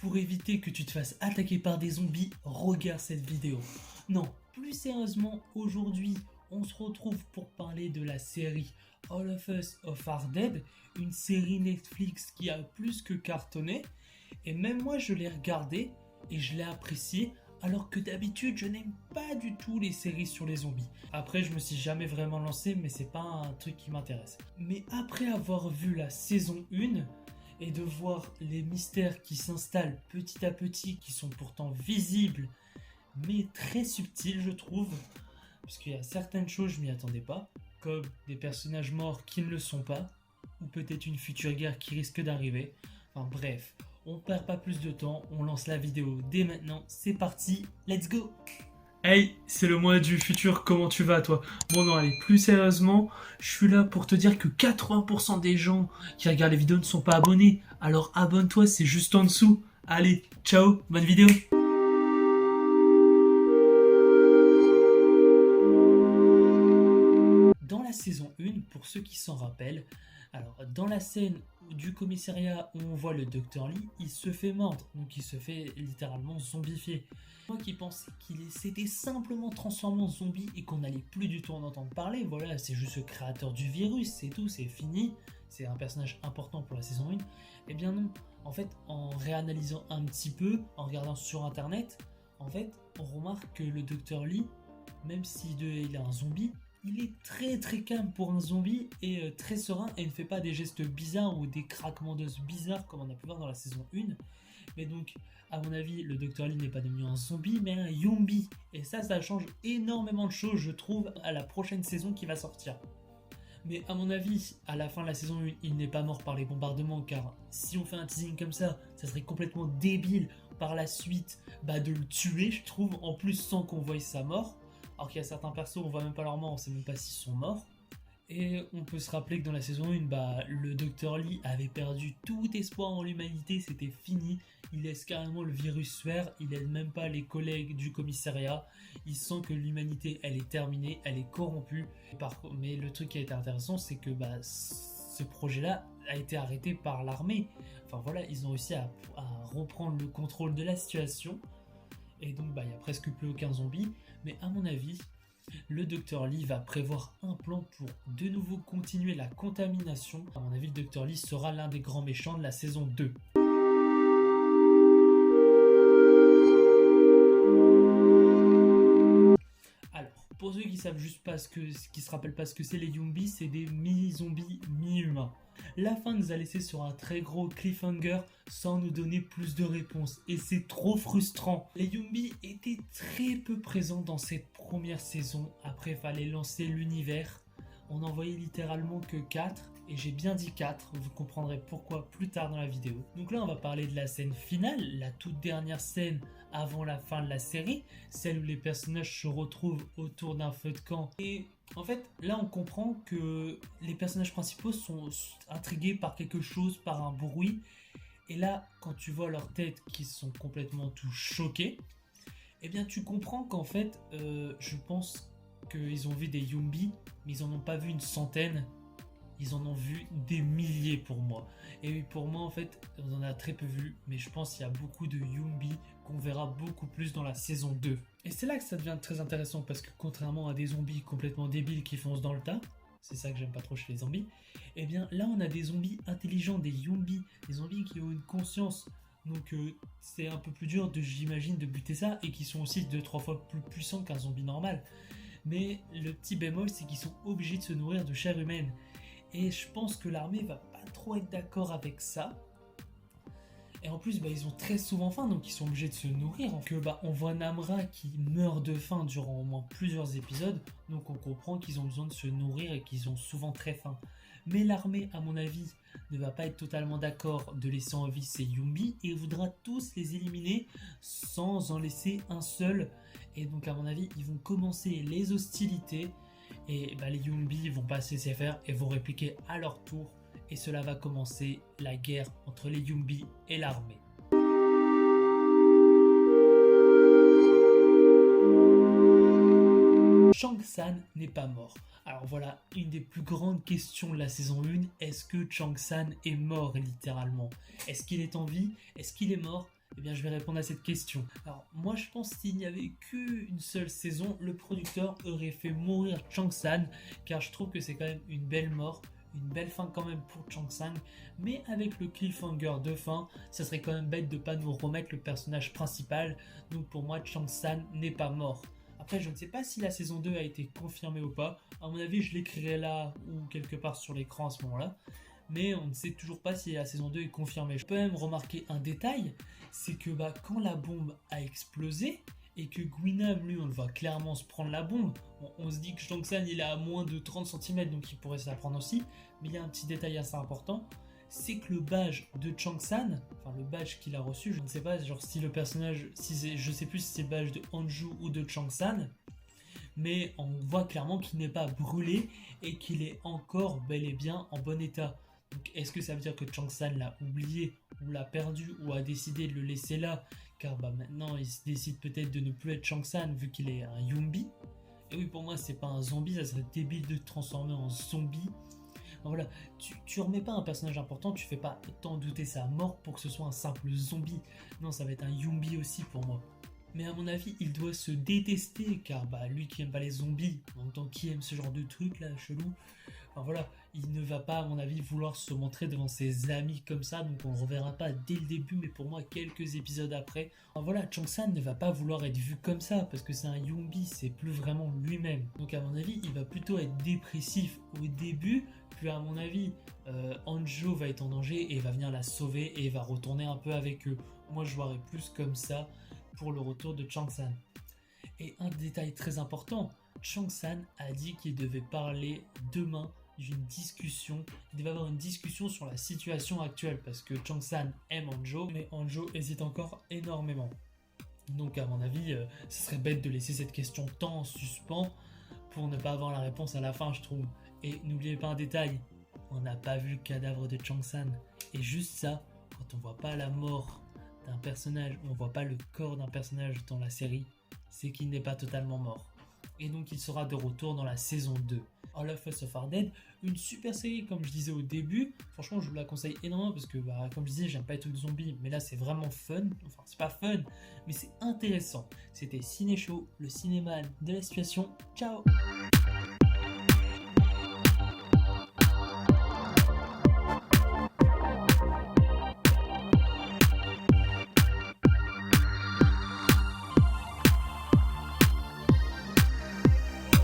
pour éviter que tu te fasses attaquer par des zombies, regarde cette vidéo. Non, plus sérieusement, aujourd'hui, on se retrouve pour parler de la série All of Us Are Dead, une série Netflix qui a plus que cartonné. Et même moi, je l'ai regardée et je l'ai appréciée, alors que d'habitude, je n'aime pas du tout les séries sur les zombies. Après, je me suis jamais vraiment lancé, mais c'est pas un truc qui m'intéresse. Mais après avoir vu la saison 1, et de voir les mystères qui s'installent petit à petit, qui sont pourtant visibles, mais très subtils je trouve, parce qu'il y a certaines choses je m'y attendais pas, comme des personnages morts qui ne le sont pas, ou peut-être une future guerre qui risque d'arriver. Enfin bref, on perd pas plus de temps, on lance la vidéo dès maintenant, c'est parti, let's go! Hey, c'est le moi du futur, comment tu vas toi? Bon non, allez, plus sérieusement, je suis là pour te dire que 80% des gens qui regardent les vidéos ne sont pas abonnés. Alors abonne-toi, c'est juste en dessous. Allez, ciao, bonne vidéo. Dans la saison 1, pour ceux qui s'en rappellent, alors dans la scène du commissariat où on voit le Dr Lee, il se fait mordre, donc il se fait littéralement zombifier. Moi qui pensais qu'il s'était simplement transformé en zombie et qu'on n'allait plus du tout en entendre parler, voilà, c'est juste le créateur du virus, c'est tout, c'est fini, c'est un personnage important pour la saison 1. Eh bien non, en fait, en réanalysant un petit peu, en regardant sur internet, en fait, on remarque que le Dr Lee, même s'il est un zombie, il est très calme pour un zombie et très serein et ne fait pas des gestes bizarres ou des craquements d'os bizarres comme on a pu voir dans la saison 1. Mais donc, à mon avis, le Dr Lee n'est pas devenu un zombie mais un yombi. Et ça change énormément de choses, je trouve, à la prochaine saison qui va sortir. Mais à mon avis, à la fin de la saison 1, il n'est pas mort par les bombardements, car si on fait un teasing comme ça serait complètement débile par la suite de le tuer, je trouve, en plus sans qu'on voie sa mort. Alors qu'il y a certains persos, on voit même pas leur mort, on sait même pas s'ils sont morts. Et on peut se rappeler que dans la saison 1, le Dr Lee avait perdu tout espoir en l'humanité, c'était fini. Il laisse carrément le virus faire, il aide même pas les collègues du commissariat. Il sent que l'humanité, elle est terminée, elle est corrompue. Mais le truc qui a été intéressant, c'est que ce projet-là a été arrêté par l'armée. Enfin voilà, ils ont réussi à reprendre le contrôle de la situation. Et donc il n'y a presque plus aucun zombie. Mais à mon avis, le Dr Lee va prévoir un plan pour de nouveau continuer la contamination. À mon avis, le Dr Lee sera l'un des grands méchants de la saison 2. Alors, pour ceux qui savent juste pas qui se rappellent pas ce que c'est les zombies, c'est des mi-zombies, mi-humains. La fin nous a laissé sur un très gros cliffhanger sans nous donner plus de réponses et c'est trop frustrant. Les zombies étaient très peu présents dans cette première saison, après il fallait lancer l'univers. On n'en voyait littéralement que 4 et j'ai bien dit 4, vous comprendrez pourquoi plus tard dans la vidéo. Donc là on va parler de la scène finale, la toute dernière scène avant la fin de la série, celle où les personnages se retrouvent autour d'un feu de camp. Et en fait, là on comprend que les personnages principaux sont intrigués par quelque chose, par un bruit. Et là, quand tu vois leurs têtes qui sont complètement tout choquées, eh bien tu comprends qu'en fait, je pense qu'ils ont vu des zombies, mais ils en ont pas vu une centaine. Ils en ont vu des milliers pour moi. Et oui, pour moi, en fait, on en a très peu vu, mais je pense qu'il y a beaucoup de zombies qu'on verra beaucoup plus dans la saison 2. Et c'est là que ça devient très intéressant, parce que contrairement à des zombies complètement débiles qui foncent dans le tas, c'est ça que j'aime pas trop chez les zombies, et bien là on a des zombies intelligents, des zombies qui ont une conscience. Donc c'est un peu plus dur, j'imagine, de buter ça, et qui sont aussi 2-3 fois plus puissants qu'un zombie normal. Mais le petit bémol, c'est qu'ils sont obligés de se nourrir de chair humaine. Et je pense que l'armée va pas trop être d'accord avec ça. Et en plus, ils ont très souvent faim, donc ils sont obligés de se nourrir. Donc on voit Namra qui meurt de faim durant au moins plusieurs épisodes. Donc on comprend qu'ils ont besoin de se nourrir et qu'ils ont souvent très faim. Mais l'armée, à mon avis, ne va pas être totalement d'accord de laisser en vie ces zombies et voudra tous les éliminer sans en laisser un seul. Et donc à mon avis, ils vont commencer les hostilités. Et les zombies vont pas se laisser faire et vont répliquer à leur tour. Et cela va commencer la guerre entre les zombies et l'armée. Chang-San n'est pas mort. Alors voilà, une des plus grandes questions de la saison 1, est-ce que Chang-San est mort littéralement? Est-ce qu'il est en vie? Est-ce qu'il est mort? Eh bien, je vais répondre à cette question. Alors, moi, je pense qu'il n'y avait qu'une seule saison, le producteur aurait fait mourir Chang-San, car je trouve que c'est quand même une belle mort, une belle fin quand même pour Chang-San, mais avec le cliffhanger de fin, ça serait quand même bête de pas nous remettre le personnage principal, donc pour moi, Chang-San n'est pas mort. Après, je ne sais pas si la saison 2 a été confirmée ou pas. À mon avis, je l'écrirai là ou quelque part sur l'écran à ce moment-là. Mais on ne sait toujours pas si la saison 2 est confirmée. Je peux même remarquer un détail, c'est que quand la bombe a explosé et que Guinam, lui, on le voit clairement se prendre la bombe, on se dit que Chang-San il est à moins de 30 cm donc il pourrait se la prendre aussi. Mais il y a un petit détail assez important, c'est que le badge de Chang-San, enfin le badge qu'il a reçu, je ne sais pas genre si le personnage, je sais plus si c'est le badge de Hanju ou de Chang-San, mais on voit clairement qu'il n'est pas brûlé et qu'il est encore bel et bien en bon état. Donc est-ce que ça veut dire que Chang-San l'a oublié ou l'a perdu ou a décidé de le laisser là, car maintenant il se décide peut-être de ne plus être Chang-San vu qu'il est un Yumbi. Et oui, pour moi c'est pas un zombie, ça serait débile de te transformer en zombie. Voilà, tu remets pas un personnage important, tu fais pas tant douter sa mort pour que ce soit un simple zombie. Non, ça va être un Yumbi aussi pour moi. Mais à mon avis, il doit se détester, car lui qui aime pas les zombies, en même temps qui aime ce genre de truc là, chelou, enfin voilà, il ne va pas à mon avis vouloir se montrer devant ses amis comme ça, donc on ne reverra pas dès le début, mais pour moi quelques épisodes après. Enfin voilà, Chang-San ne va pas vouloir être vu comme ça, parce que c'est un Yumbi, c'est plus vraiment lui-même. Donc à mon avis, il va plutôt être dépressif au début, puis à mon avis, Hanjo va être en danger et va venir la sauver et va retourner un peu avec eux. Moi je vois plus comme ça pour le retour de Chang-San. Et un détail très important, Chang-San a dit qu'il devait parler demain d'une discussion, il devait avoir une discussion sur la situation actuelle parce que Chang-San aime Hanjo, mais Hanjo hésite encore énormément. Donc à mon avis, ce serait bête de laisser cette question tant en suspens pour ne pas avoir la réponse à la fin, je trouve. Et n'oubliez pas un détail, on n'a pas vu le cadavre de Chang-San. Et juste ça, quand on voit pas la mort d'un personnage, on voit pas le corps d'un personnage dans la série, c'est qu'il n'est pas totalement mort. Et donc il sera de retour dans la saison 2. All of Us Are Dead, une super série comme je disais au début, franchement je vous la conseille énormément parce que comme je disais j'aime pas les trucs de zombies, mais là c'est vraiment fun, enfin c'est pas fun, mais c'est intéressant. C'était Ciné Show, le cinéma de la situation, ciao.